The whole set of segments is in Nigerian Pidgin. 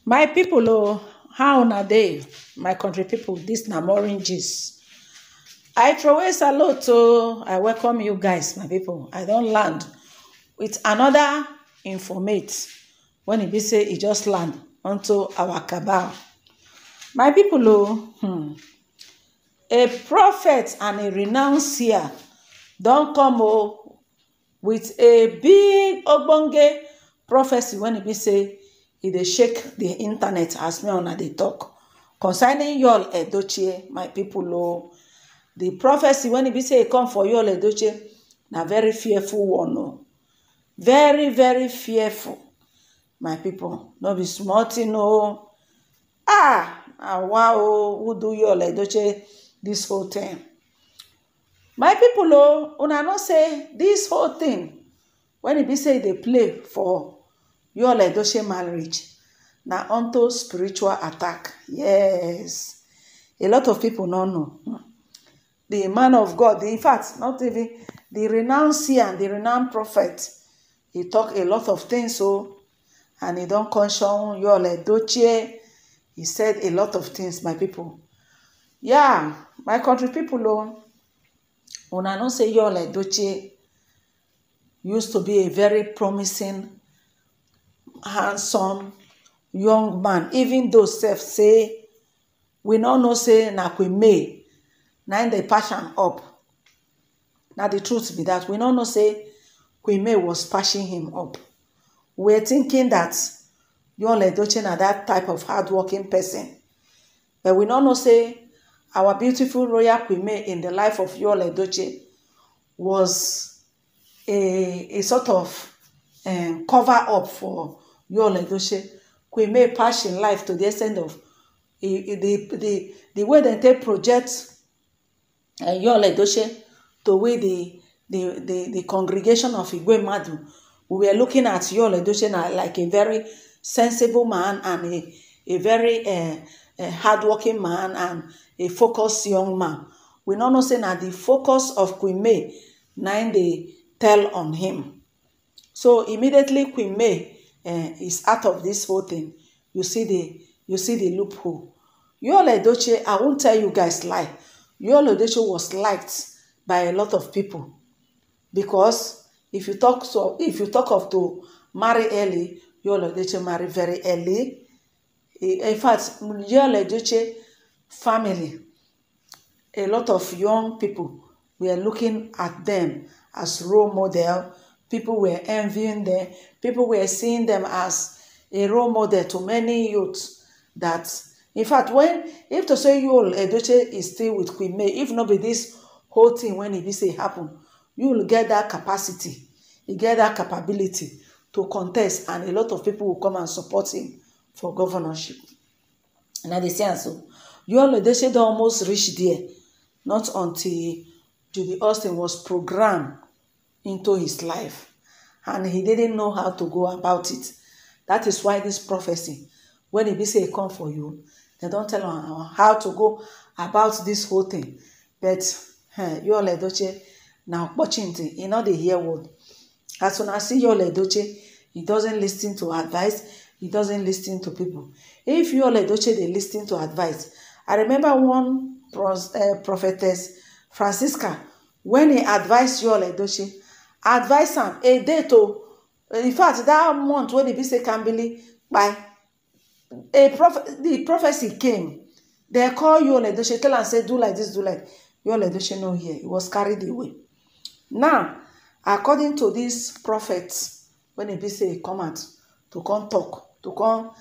My people, oh, how una dey? My country people, this na morning gist. I throway salute, oh, I welcome you guys, my people. I don land with another informate when e be say e just land onto our cabal. My people, a prophet and a renowned seer don come with a big ogbonge prophecy when e be say e dey shake the internet as me una dey talk concerning Yul Edochie, my people. The prophecy when e be say e come for Yul Edochie na very fearful one. Very, very fearful, my people. No be small thing. Wow, who do Yul Edochie this whole thing? My people, una know say this whole thing when e be say they play for Yul Edochie marriage na unto spiritual attack. Yes, a lot of people no know. The man of God, in fact, not even the renowned seer and the renowned prophet, he talk a lot of things, and he don't caution Yul Edochie. He said a lot of things, my people. Yeah, my country people, una know say Yul Edochie used to be a very promising, handsome young man. Even though self say we no know say na Queen May na im dey patch am up. Na the truth be that we no know say Queen May was patching him up. We're thinking that Yul Edochie na that type of hardworking person, but we no know say our beautiful royal Queen May in the life of Yul Edochie was a sort of cover up for Yul Edochie. Queen May patch in life to the extent of the way they take project Yul Edochie to way the congregation of Igwe Madu. We were looking at Yul Edochie like a very sensible man and a very hardworking man and a focused young man. We no know say na the focus of Queen May na they tell on him. So immediately Queen May is out of this whole thing. You see the loophole. Yul Edochie, I won't tell you guys lie. Yul Edochie was liked by a lot of people because if you talk of to marry early, Yul Edochie marry very early. In fact, Yul Edochie family, a lot of young people were looking at them as role model. People were envying them. People were seeing them as a role model to many youths. That, in fact, if to say Yul Edochie is still with Queen May, if not be this whole thing when it be say happen, you will get that capacity, you get that capability to contest, and a lot of people will come and support him for governorship. And they say so. Yul Edochie don almost reach there, not until Judy Austin was programmed into his life, and he didn't know how to go about it. That is why this prophecy, when it be say come for you, they don't tell him how to go about this whole thing. But Yul Edochie now watching thing, he not dey hear word. As soon as see Yul Edochie, he doesn't listen to advice. He doesn't listen to people. If Yul Edochie dey listen to advice, I remember one prophetess Francisca, when he advised Yul Edochie, advise am a day to, in fact, that month when the be say Kambili by the prophecy came. They call Yul Edochie, tell am say do like this, do like. Yul Edochie no hear. He was carried away. Now, according to these prophets, when they be say come out to come talk, to come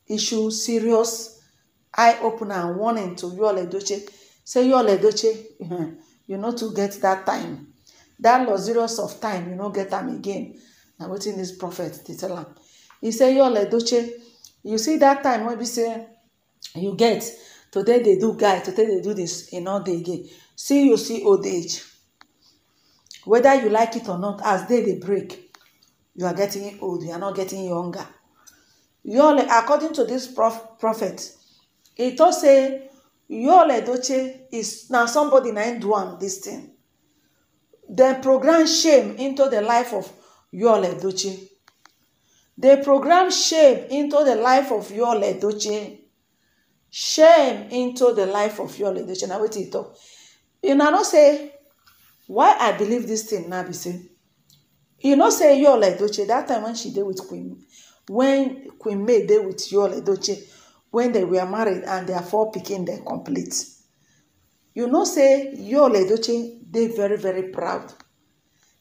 issue serious eye opener and warning to Yul Edochie, say Yul Edochie, you know to get that time. That luxurious of time, you no get them again. Now, wetin this prophet they tell him. He say, Yul Edochie, you see that time when we say you get, today they do guy, today they do this, in all day again. See you see old age. Whether you like it or not, as they break, you are getting old, you are not getting younger. According to this prophet, he told say Yul Edochie is now somebody na do am this thing. They program shame into the life of Yul Edochie. They program shame into the life of Yul Edochie. Shame into the life of Yul Edochie. Now wetin e talk. You know say why I believe this thing now be say, you know say Yul Edochie that time when she dey with Queen May dey with Yul Edochie, when they were married and their 4 pikin dem complete. You know say Yul Edochie dey very very proud.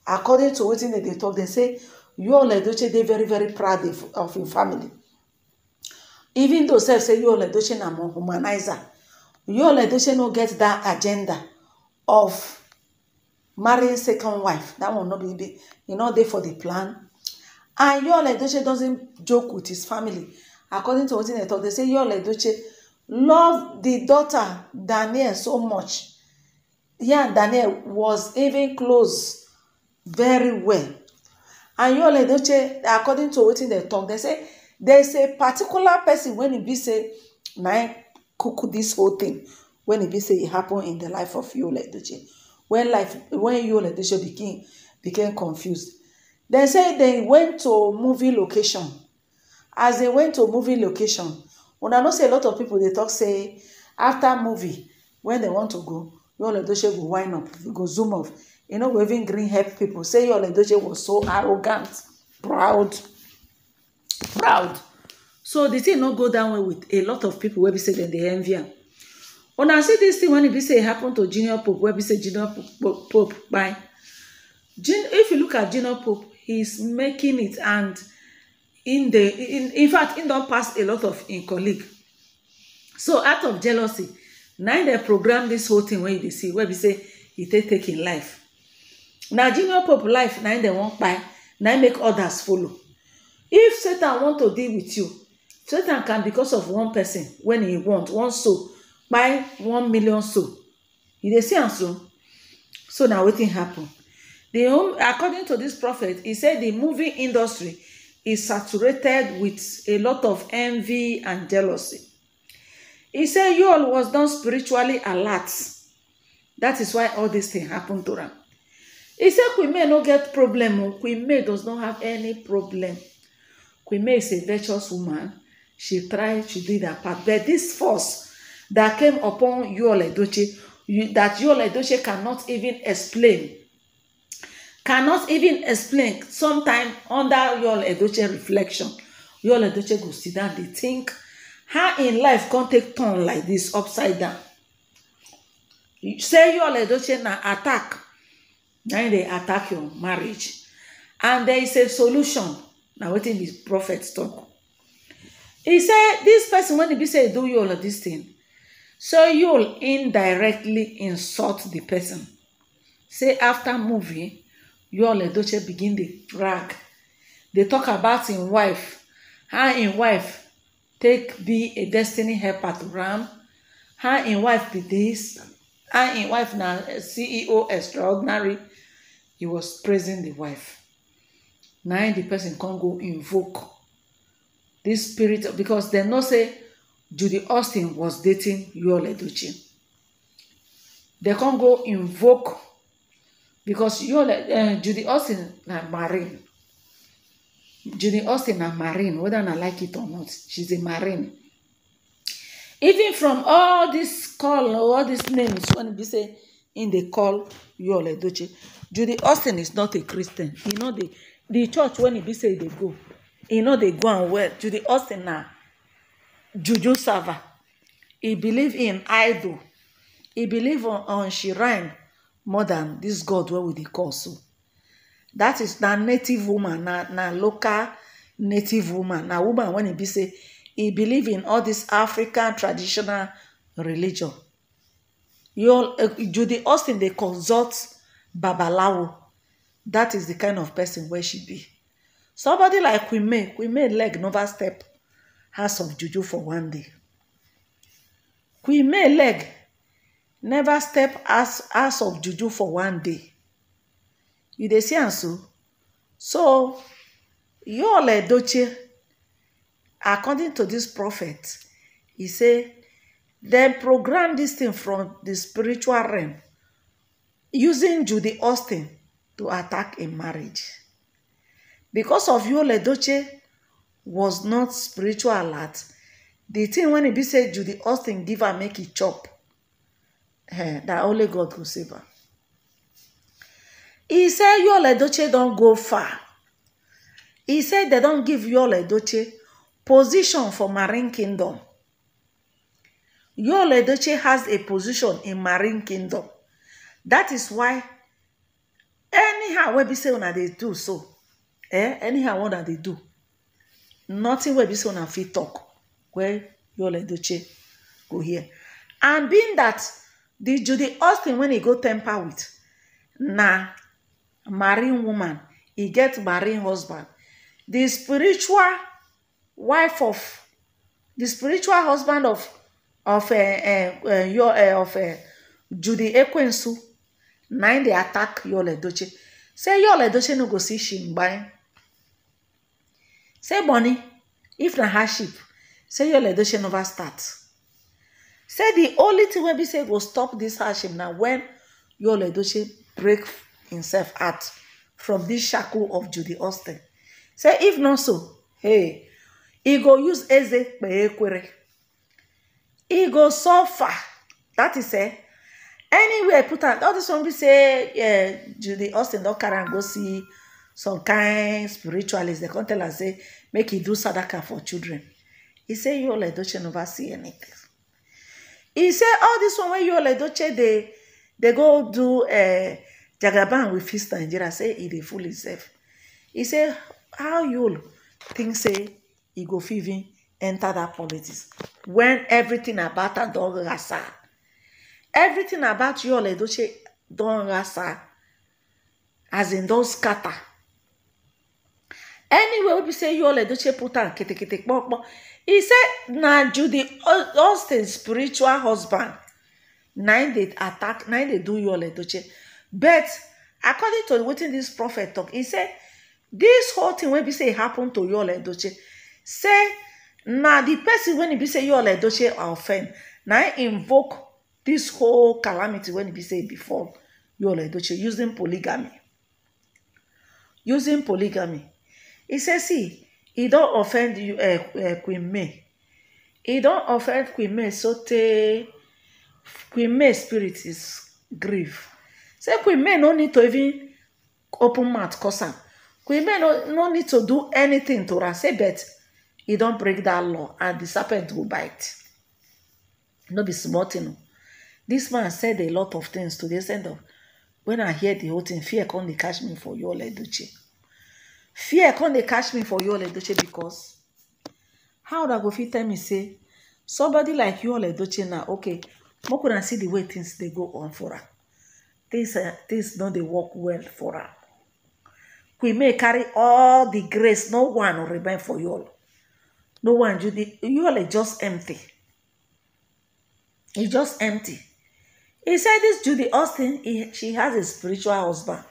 According to wetin dem dey talk, dem say Yul Edochie dey very very proud of im family. Even though sef say Yul Edochie na humanizer, Yul Edochie no get that agenda of marrying second wife. That one no be, e no dey for the plan. And Yul Edochie doesn't joke with his family. According to wetin dem talk, they say Yul Edochie love the daughter Danielle so much. Yeah, Danielle was even close very well. And Yul Edochie, according to wetin dem talk, they say there's a particular person when e be say na cook this whole thing, when e be say it happened in the life of Yul Edochie. When Yul Edochie became confused. They say they went to movie location. As they went to movie location, una know say a lot of people they talk say after movie, when they want to go, Yul Edochie go wind up, go zoom off. You know, we even green help people. Say Yul Edochie was so arrogant, proud. So the thing not go down well with a lot of people where we say that they envy am. When I see this thing, when it be say it happened to Junior Pope, where we say Junior Pope by if you look at Junior Pope, he's making it, and in fact, he don't pass a lot of in colleague. So out of jealousy, now they program this whole thing where you see where we say he taking life. Now Junior Pope life, now they won't buy, now make others follow. If Satan want to deal with you, Satan can, because of one person, when he want one soul, buy 1 million soul. You dey see am so now wetin happen? According to this prophet, he said the movie industry is saturated with a lot of envy and jealousy. He said Yul was not spiritually alert. That is why all this thing happened to him. He said Queen May no get problem. Queen May does not have any problem. Queen May is a virtuous woman. She tried, she did her part. But this force that came upon Yul Edochie, that Yul Edochie cannot even explain. Sometime under Yul Edochie reflection, Yul Edochie go sit down, they think how in life can't take turn like this upside down. You say Yul Edochie na attack. Now they attack your marriage. And there is a solution. Now wetin the prophet talk. He said this person, when he be say do Yul this thing, so Yul indirectly insult the person. Say after movie, Yul Edochie begin to brag. They talk about his wife, how his wife take be a destiny helper to Ram, how his wife be this, how his wife na CEO extraordinary. He was praising the wife. Now the person can't go invoke this spirit, because they know say Judy Austin was dating Yul Edochie. They can't go invoke, because Judy Austin na marine. Judy Austin na marine, whether I like it or not, she's a marine. Even from all this call, all these names, when they say in they call Yul Edochie, Judy Austin is not a Christian. You know the church when it be say they go, you know they go and wear. Judy Austin na juju server. He believe in idol. He believe on shrine more than this God where we dey call so. That is na native woman, na local native woman, na woman when he be say he believe in all this African traditional religion. Judy Austin they consult Babalawo. That is the kind of person where she be. Somebody like Queen May leg never step house of juju for one day. Queen May leg never step house of juju for one day. You dey see am so? So Yul Edochie, according to this prophet, he say dem program this thing from the spiritual realm, using Judy Austin to attack a marriage. Because of Yul Edochie was not spiritual alert, the thing when e be say Judy Austin give her make it chop, that only God go save her. He said Yul Edochie don't go far. He said they don't give Yul Edochie position for Marine Kingdom. Yul Edochie has a position in Marine Kingdom. That is why anyhow we be say una they do so. Anyhow what they do. Nothing we be say una fit talk where Yul Edochie go here. And being that the Judy Austin when he go temper with na marine woman, he get marine husband. The spiritual wife of the spiritual husband of Judy Ekwensu, na they attack Yul Edochie. Say Yul Edochie no go see shimbai. Say Bonnie, if na hardship, say Yul Edochie never start. Say the only thing wey be say go stop this hardship now when Yul Edochie break himself out from this shackle of Judy Austin. Say if not so, hey, he go use Eze Kpeekwere. He go suffer. That is anywhere put out all this one be say Judy Austin don't carry and go see some kind spiritualist. They can't tell us say make he do sadaka for children. He say Yul Edochie never see anything. He say all this one when Yul Edochie they go do Jagaban with Fist Nigeria, say he dey fool himself. He say how Yul think say he go even enter that politics when everything about her don rasa. Everything about Yul Edochie don rasa, as in don scatter. Anyway, we be say Yul Edochie put on kete kpokpo. He said na Judy Austin's spiritual husband na they attack, na they do Yul Edochie. But according to wetin this prophet talk, he said this whole thing when be say happen to Yul Edochie, say na the person when he be say Yul Edochie offend, na invoke this whole calamity when he be say before Yul Edochie using polygamy. Using polygamy. He says, see, he don't offend you, Queen May. He don't offend Queen May, so Queen May spirit is grief. Say Queen May no need to even open mouth cause am. Queen May no need to do anything to her. Say but he don't break that law and the serpent will bite. No be small thing. This man said a lot of things to the extent of when I hear the whole thing, fear come dey catch me for Yul Edochie. Fear come dey catch me for Yul Edochie because how that go fit tell me say somebody like Yul Edochie now, okay, make una see the way things they go on for her. Things no dey work well for her. Queen May carry all the grace, no one will remain for Yul. No one, Judy, Yul is just empty. It's just empty. He said this Judy Austin, she has a spiritual husband.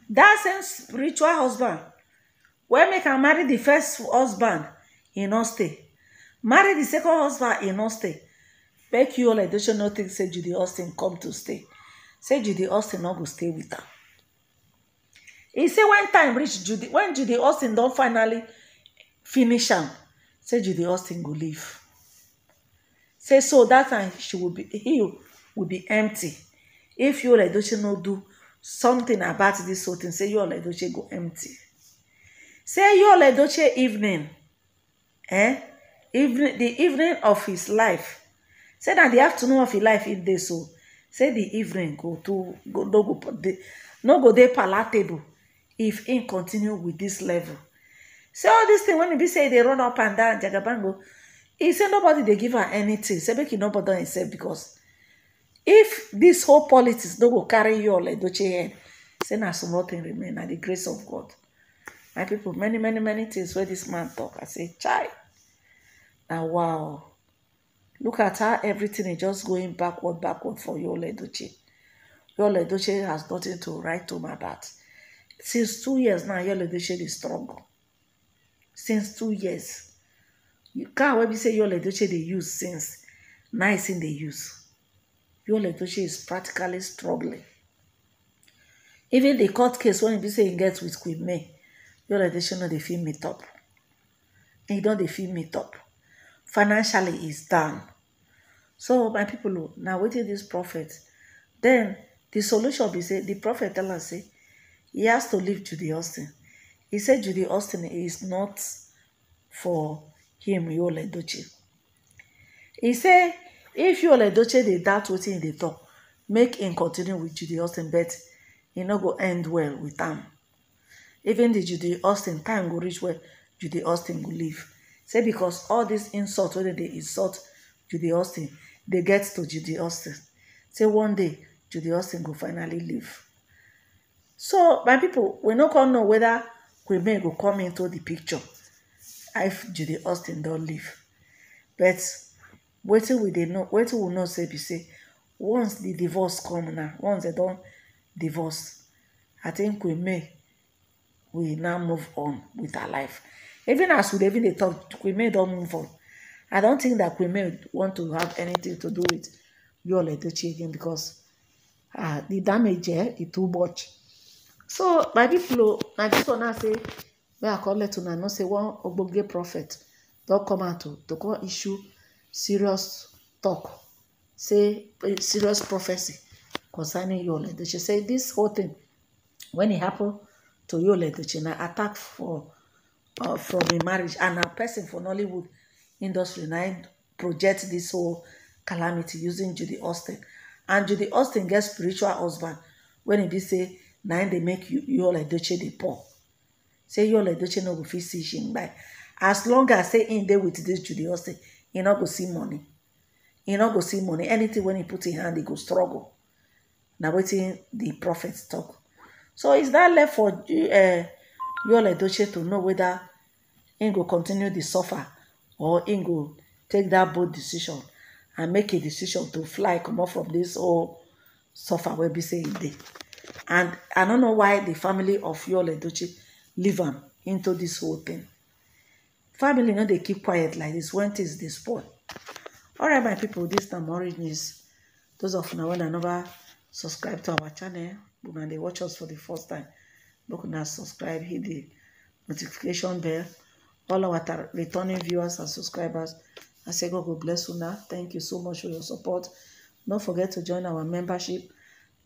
That same spiritual husband, when make her marry the first husband, he no stay. Marry the second husband, he no stay. Make Yul Edochie no think say Judy Austin come to stay. Say Judy Austin not go stay with her. He say when time reach when Judy Austin don't finally finish am, say Judy Austin go leave. Say so that time he will be empty. If Yul Edochie no do something about this whole thing, say Yul Edochie go empty. Say Yul Edochie evening, the evening of his life. Say that the afternoon of his life if they so. Say the evening no go dey palatable if he continue with this level. Say all this thing when he be say they run up and down Jagabango, he say nobody they give her anything. Say make he no bother himself because if this whole politics no go carry Yul Edochie head, say na small thing remain at the grace of God. My people, many things where this man talk. I say, chai. Now wow. Look at how everything is just going backward for Yul Edochie. Yul Edochie has nothing to write home about. Since 2 years now, Yul Edochie is strong. Since 2 years. You can't when we say Yul Edochie they use since. Nice in they use. Yul Edochie is practically struggling. Even the court case when we say he gets with Queen May, Yul Edochie no dey fit meet up. e don dey fit meet up. Financially is down. So my people, now wetin this prophet, then the solution be say the prophet tell us say he has to leave Judy Austin. He said Judy Austin is not for him, Yul Edochie. He say if Yul Edochie dey doubt wetin he dey talk, make him continue with Judy Austin, but e no go end well with am. Even the Judy Austin time go reach where Judy Austin go leave. Say because all this insult, wey they insult Judy Austin, they get to Judy Austin. Say one day Judy Austin go finally leave. So my people, we no come know whether Queen May go come into the picture if Judy Austin don't leave. But wetin we dey know, wetin we know say be say once the divorce come now, once they don't divorce, I think Queen May will now move on with her life. Even as we even dey talk, Queen May don't move on. I don't think that Queen May want to have anything to do with Yul Edochie again, because the damage is too much. So my people, na this one I say, where I call let una know say one ogbonge prophet don come out to come issue serious talk, say serious prophecy concerning Yul Edochie. Say this whole thing, when it happened to Yul Edochie, na attack for from a marriage, and a person for Nollywood industry now project this whole calamity using Judy Austin. And Judy Austin gets spiritual husband when he be say now they make Yul Edochie the poor. Say Yul Edochie no go fit see him by. As long as say in there with this Judy Austin, he not go see money. He not go see money. Anything when he put in hand, he go struggle. Now waiting the prophets talk. So is that left for Yul Edochie to know whether he go continue the suffer, or he go take that bold decision and make a decision to fly, come off from this whole suffer where be say day. And I don't know why the family of Yul Edochie leave him into this whole thing. Family, no, they keep quiet like this when things they spoil. All right, my people, this time Orange News. Those of you when I never subscribe to our channel, but when they watch us for the first time, look now, subscribe, hit the notification bell. All our returning viewers and subscribers, I say God will bless you now. Thank you so much for your support. Don't forget to join our membership.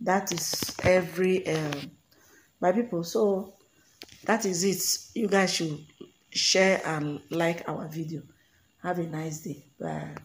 That is every my people. So that is it. You guys should share and like our video. Have a nice day. Bye.